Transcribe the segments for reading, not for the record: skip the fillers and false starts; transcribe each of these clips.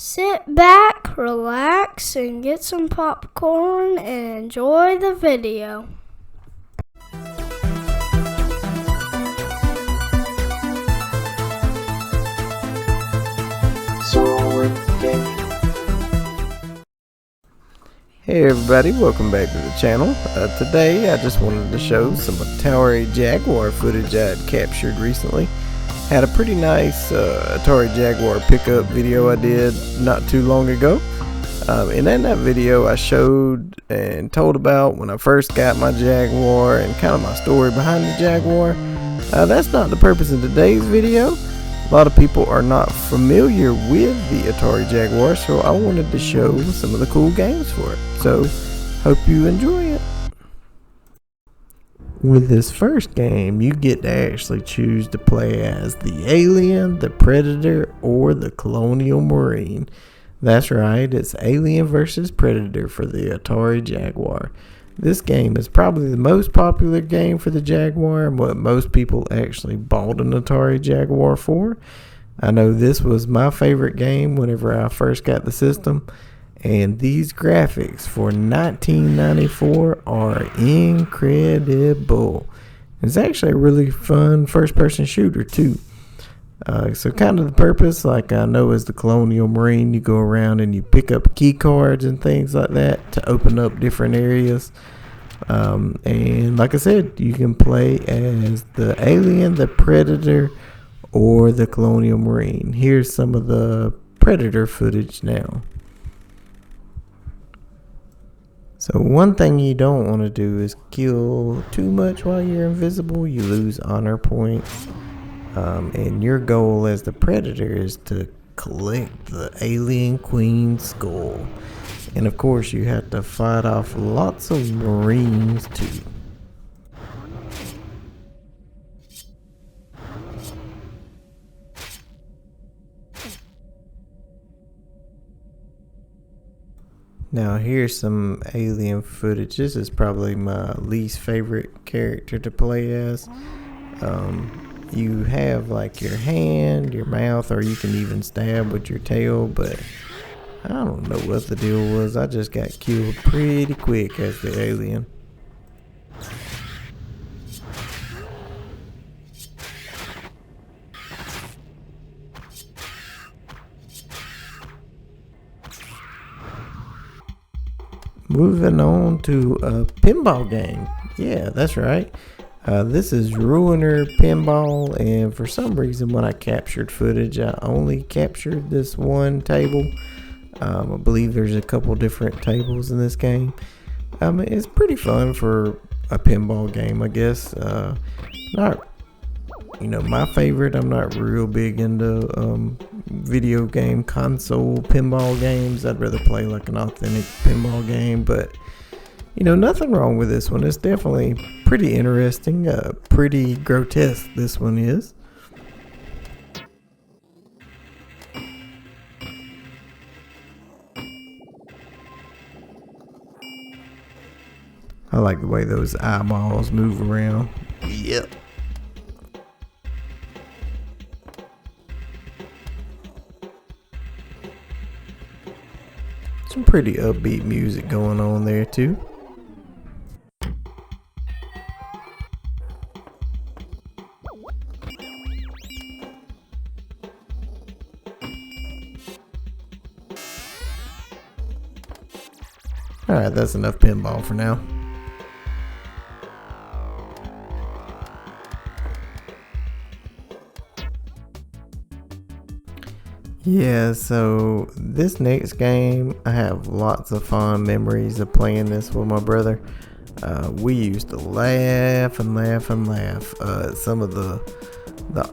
Sit back, relax, and get some popcorn and enjoy the video. Hey everybody, welcome back to the channel. Today I just wanted to show some Atari Jaguar footage I had captured recently. Had a pretty nice Atari Jaguar pickup video I did not too long ago. And in that video I showed and told about when I first got my Jaguar and kind of my story behind the Jaguar. That's not the purpose of today's video. A lot of people are not familiar with the Atari Jaguar, so I wanted to show some of the cool games for it. So, hope you enjoy it. With this first game, you get to actually choose to play as the Alien, the Predator, or the Colonial Marine. That's right, it's Alien versus Predator for the Atari Jaguar. This game is probably the most popular game for the Jaguar and what most people actually bought an Atari Jaguar for. I know this was my favorite game whenever I first got the system, and these graphics for 1994 are incredible. It's actually a really fun first-person shooter too. So kind of the purpose, like I know as the Colonial Marine, you go around and you pick up key cards and things like that to open up different areas. And like I said, you can play as the Alien, the Predator, or the Colonial Marine. Here's some of the Predator footage now. So one thing you don't want to do is kill too much while you're invisible. You lose honor points. And your goal as the Predator is to collect the Alien Queen skull. And of course you have to fight off lots of Marines too. Now here's some Alien footage. This is probably my least favorite character to play as. You have like your hand, your mouth, or you can even stab with your tail, but I don't know what the deal was. I just got killed pretty quick as the Alien. Moving on to a pinball game. Yeah, that's right. This is Ruiner Pinball, and for some reason when I captured footage, I only captured this one table. I believe there's a couple different tables in this game. It's pretty fun for a pinball game, I guess. Not, my favorite. I'm not real big into video game console pinball games. I'd rather play like an authentic pinball game, but nothing wrong with this one. It's definitely pretty interesting, pretty grotesque this one is. I like the way those eyeballs move around. Yep. Some pretty upbeat music going on there too. Alright, that's enough pinball for now. Yeah, so this next game, I have lots of fond memories of playing this with my brother. We used to laugh and laugh and laugh at some of the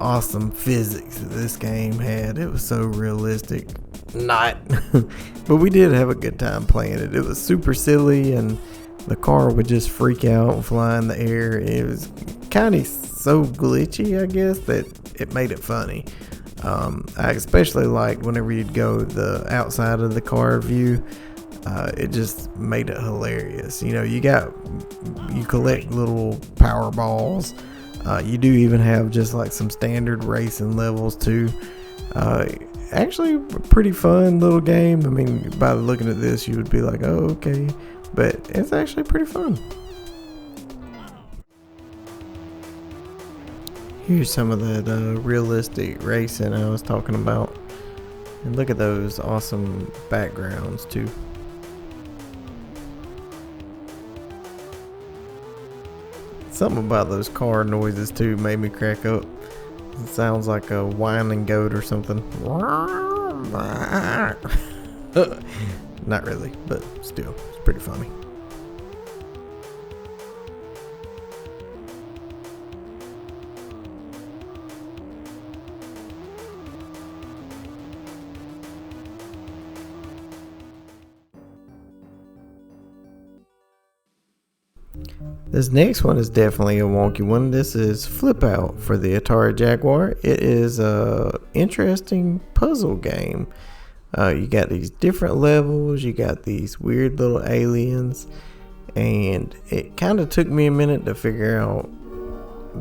awesome physics that this game had. It was so realistic. Not. But we did have a good time playing it. It was super silly, and the car would just freak out and fly in the air. It was kind of so glitchy, I guess, that it made it funny. I especially liked whenever you'd go the outside of the car view. It just made it hilarious. You collect little power balls. You do even have just like some standard racing levels too. actually a pretty fun little game. I mean, by looking at this, you would be like, oh, okay. But it's actually pretty fun. Here's some of that realistic racing I was talking about. And look at those awesome backgrounds, too. Something about those car noises, too, made me crack up. It sounds like a whining goat or something. Not really, but still, it's pretty funny. This next one is definitely a wonky one. This is Flip Out for the Atari Jaguar. It is a interesting puzzle game. You got these different levels, you got these weird little aliens, and it kind of took me a minute to figure out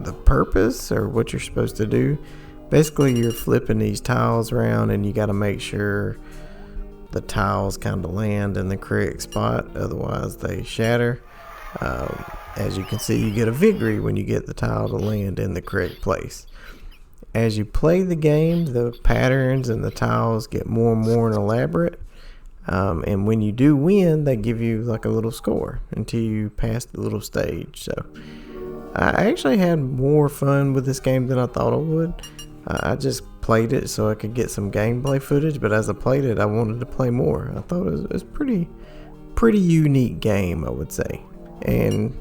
the purpose or what you're supposed to do. Basically, you're flipping these tiles around and you got to make sure the tiles kind of land in the correct spot, otherwise they shatter. As you can see, you get a victory when you get the tile to land in the correct place. As you play the game, the patterns and the tiles get more and more elaborate. And when you do win, they give you like a little score until you pass the little stage. So I actually had more fun with this game than I thought I would. I just played it so I could get some gameplay footage, but as I played it, I wanted to play more. I thought it was pretty unique game, I would say. And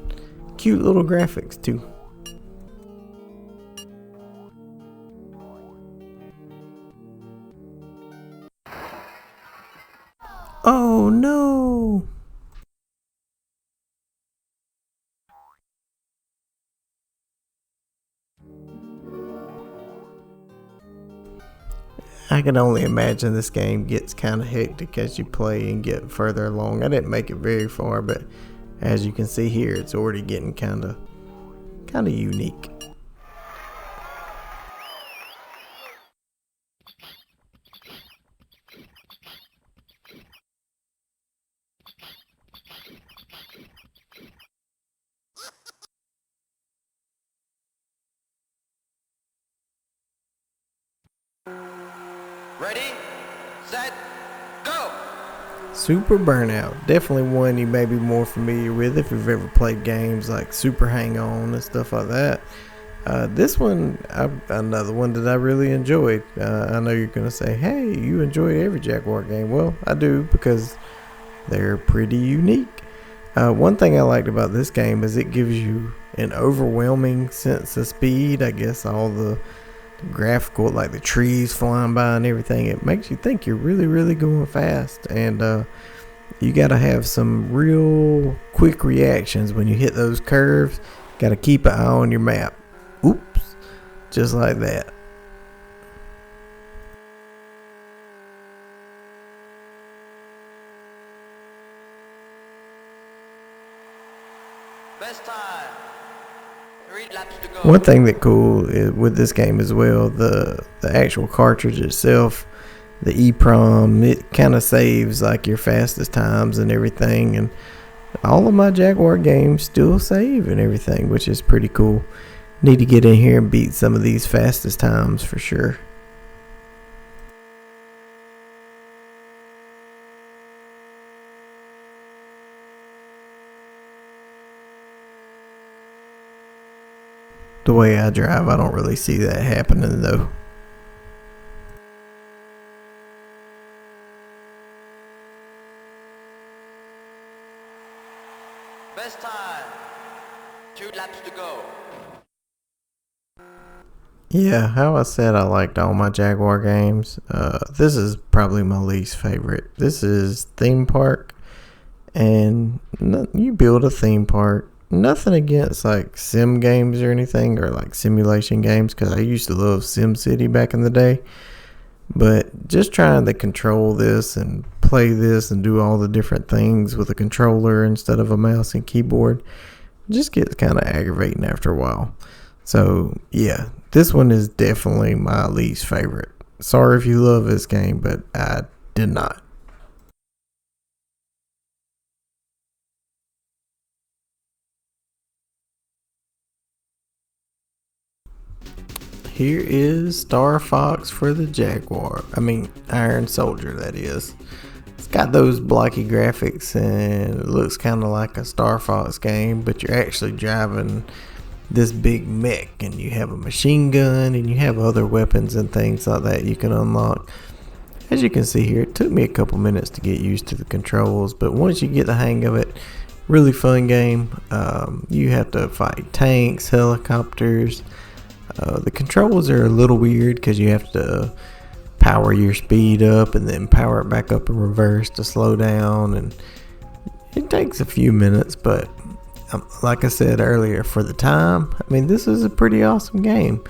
cute little graphics too. Oh no! I can only imagine this game gets kind of hectic as you play and get further along. I didn't make it very far, but as you can see here, it's already getting kind of unique. Ready, set, go! Super Burnout, definitely one you may be more familiar with if you've ever played games like Super Hang On and stuff like that. This one, another one that I really enjoyed. I know you're going to say, hey, you enjoy every Jaguar game. Well, I do, because they're pretty unique. One thing I liked about this game is it gives you an overwhelming sense of speed. I guess all the graphical, like the trees flying by and everything, it makes you think you're really going fast, and you got to have some real quick reactions when you hit those curves. Got to keep an eye on your map. Oops, just like that. go. Best time. 3 laps to go. One thing that cool is with this game as well, the actual cartridge itself, the EEPROM, it kind of saves like your fastest times and everything, and all of my Jaguar games still save and everything, which is pretty cool. Need to get in here and beat some of these fastest times for sure. The way I drive, I don't really see that happening though. Best time. 2 laps to go. Yeah, how I said I liked all my Jaguar games. This is probably my least favorite. This is Theme Park, and you build a theme park. Nothing against like sim games or anything, or like simulation games, because I used to love SimCity back in the day. But just trying to control this and play this and do all the different things with a controller instead of a mouse and keyboard just gets kind of aggravating after a while. So yeah, this one is definitely my least favorite. Sorry if you love this game, but I did not. Here is Star Fox for the Jaguar. Iron Soldier, that is. It's got those blocky graphics and it looks kind of like a Star Fox game, but you're actually driving this big mech and you have a machine gun and you have other weapons and things like that you can unlock. As you can see here, it took me a couple minutes to get used to the controls, but once you get the hang of it, really fun game. You have to fight tanks, helicopters. The controls are a little weird because you have to power your speed up and then power it back up in reverse to slow down, and it takes a few minutes, but like I said earlier, for the time, this is a pretty awesome game.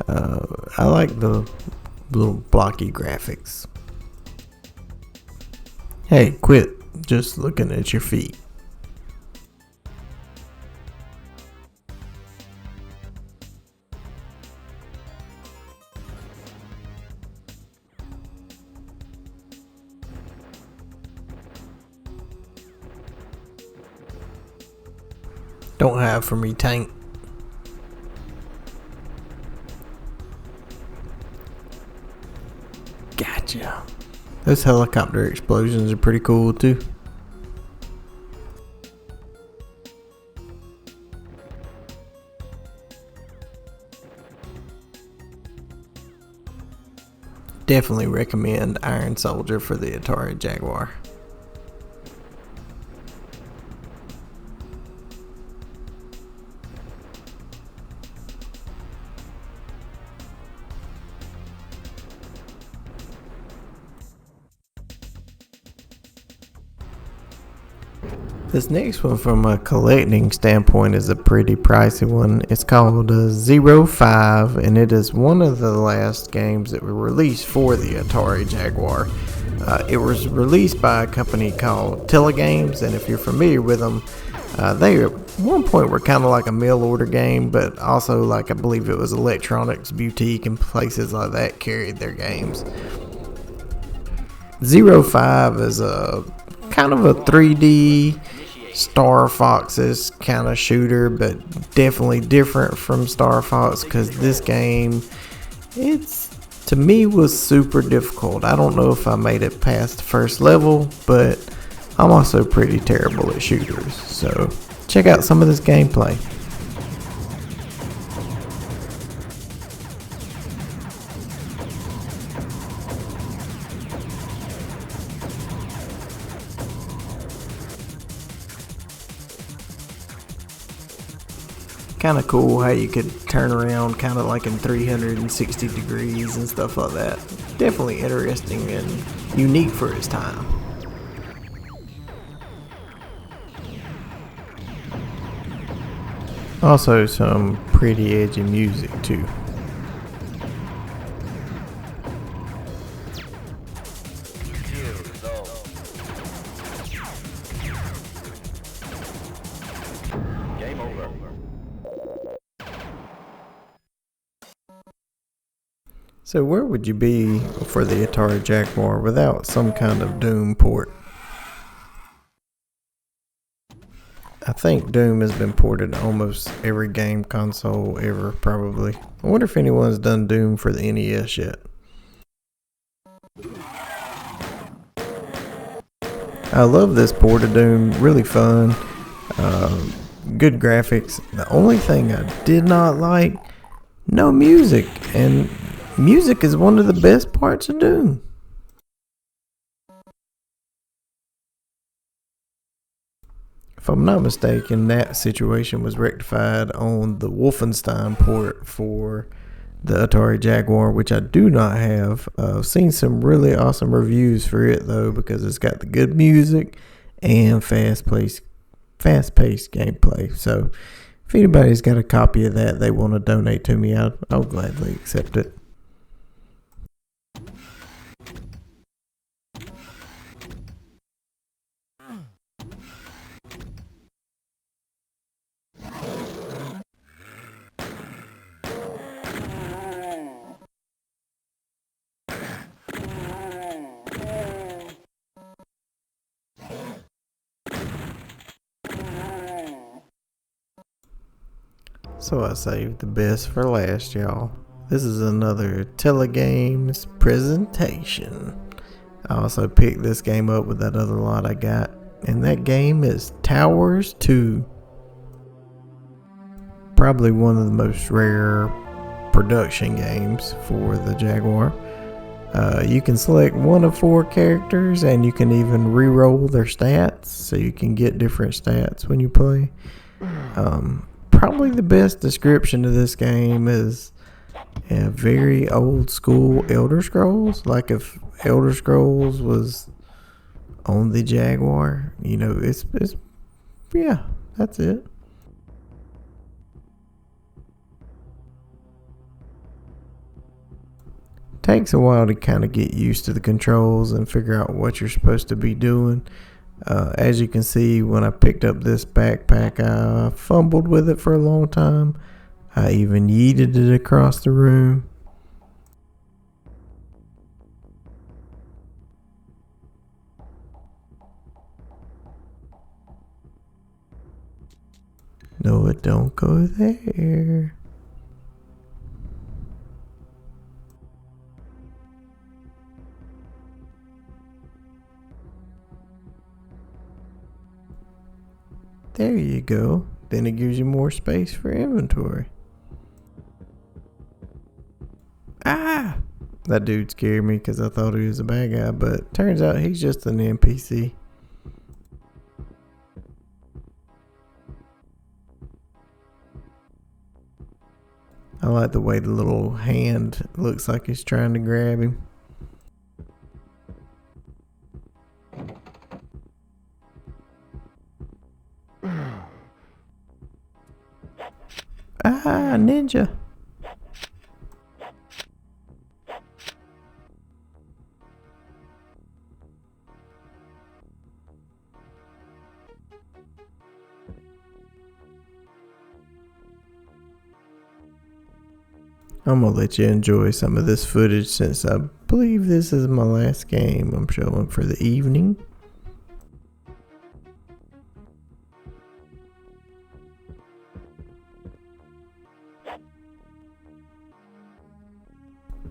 I like the little blocky graphics. Hey, quit just looking at your feet. Don't hide from me, tank. Gotcha. Those helicopter explosions are pretty cool too. Definitely recommend Iron Soldier for the Atari Jaguar. This next one, from a collecting standpoint, is a pretty pricey one. It's called ZeroFive, and it is one of the last games that were released for the Atari Jaguar. It was released by a company called Telegames, and if you're familiar with them, they at one point were kind of like a mail order game, but also, like, I believe it was Electronics Boutique and places like that carried their games. ZeroFive is a kind of a 3D Star Fox's kind of shooter, but definitely different from Star Fox because this game, to me, was super difficult. I don't know if I made it past the first level, but I'm also pretty terrible at shooters. So check out some of this gameplay. Kind of cool how you could turn around kind of like in 360 degrees and stuff like that. Definitely interesting and unique for its time. Also some pretty edgy music too. Game over. So where would you be for the Atari Jaguar without some kind of Doom port? I think Doom has been ported to almost every game console ever, probably. I wonder if anyone's done Doom for the NES yet. I love this port of Doom, really fun, good graphics. The only thing I did not like, no music, and music is one of the best parts of Doom. If I'm not mistaken, that situation was rectified on the Wolfenstein port for the Atari Jaguar, which I do not have. I've seen some really awesome reviews for it though, because it's got the good music and fast-paced gameplay. So if anybody's got a copy of that they want to donate to me, I'll gladly accept it. So I saved the best for last, y'all. This is another Telegames presentation. I also picked this game up with that other lot I got, and that game is Towers 2. Probably one of the most rare production games for the Jaguar. You can select one of 4 characters, and you can even re-roll their stats, so you can get different stats when you play. Probably the best description of this game is a very old school Elder Scrolls. Like if Elder Scrolls was on the Jaguar, you know, it's yeah, that's it. Takes a while to kind of get used to the controls and figure out what you're supposed to be doing. As you can see, when I picked up this backpack, I fumbled with it for a long time. I even yeeted it across the room. No, it don't go there. There you go. Then it gives you more space for inventory. Ah! That dude scared me because I thought he was a bad guy, but turns out he's just an NPC. I like the way the little hand looks like he's trying to grab him. Ah, ninja. I'm gonna let you enjoy some of this footage since I believe this is my last game I'm showing for the evening.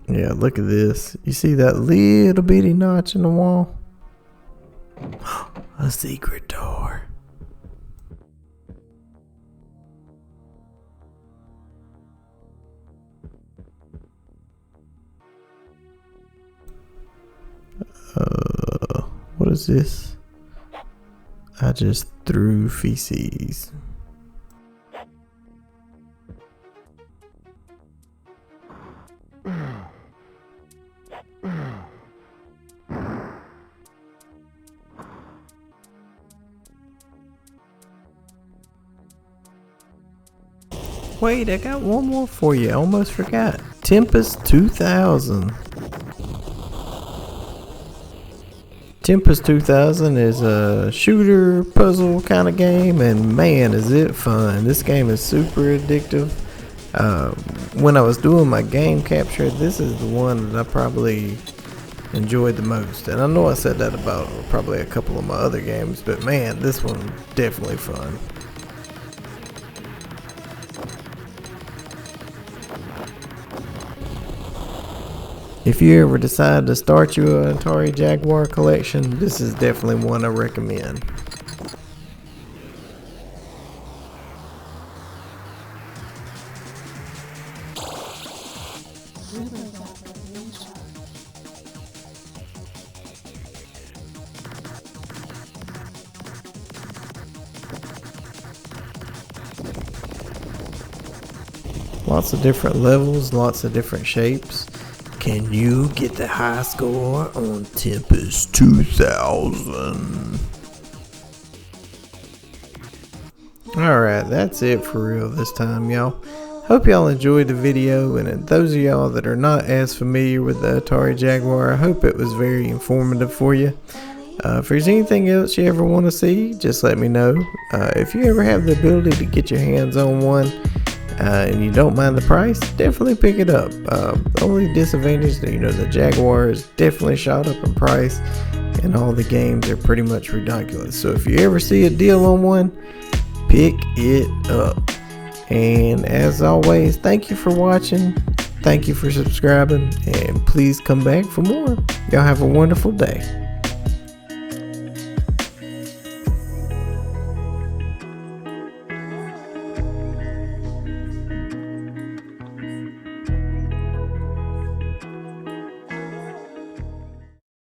Yeah, look at this. You see that little bitty notch in the wall? A secret door. What is this? I just threw feces. Wait, I got one more for you. I almost forgot. Tempest 2000. Tempest 2000 is a shooter puzzle kind of game, and man, is it fun. This game is super addictive. When I was doing my game capture, this is the one that I probably enjoyed the most. And I know I said that about probably a couple of my other games, but man, this one definitely fun. If you ever decide to start your Atari Jaguar collection, this is definitely one I recommend. Lots of different levels, lots of different shapes. Can you get the high score on Tempest 2000? Alright, that's it for real this time, y'all. Hope y'all enjoyed the video, and those of y'all that are not as familiar with the Atari Jaguar, I hope it was very informative for you. If there's anything else you ever want to see, just let me know. If you ever have the ability to get your hands on one, and you don't mind the price, definitely pick it up. The only disadvantage, the Jaguar is definitely shot up in price, and all the games are pretty much ridiculous. So if you ever see a deal on one, pick it up. And as always, thank you for watching. Thank you for subscribing. And please come back for more. Y'all have a wonderful day.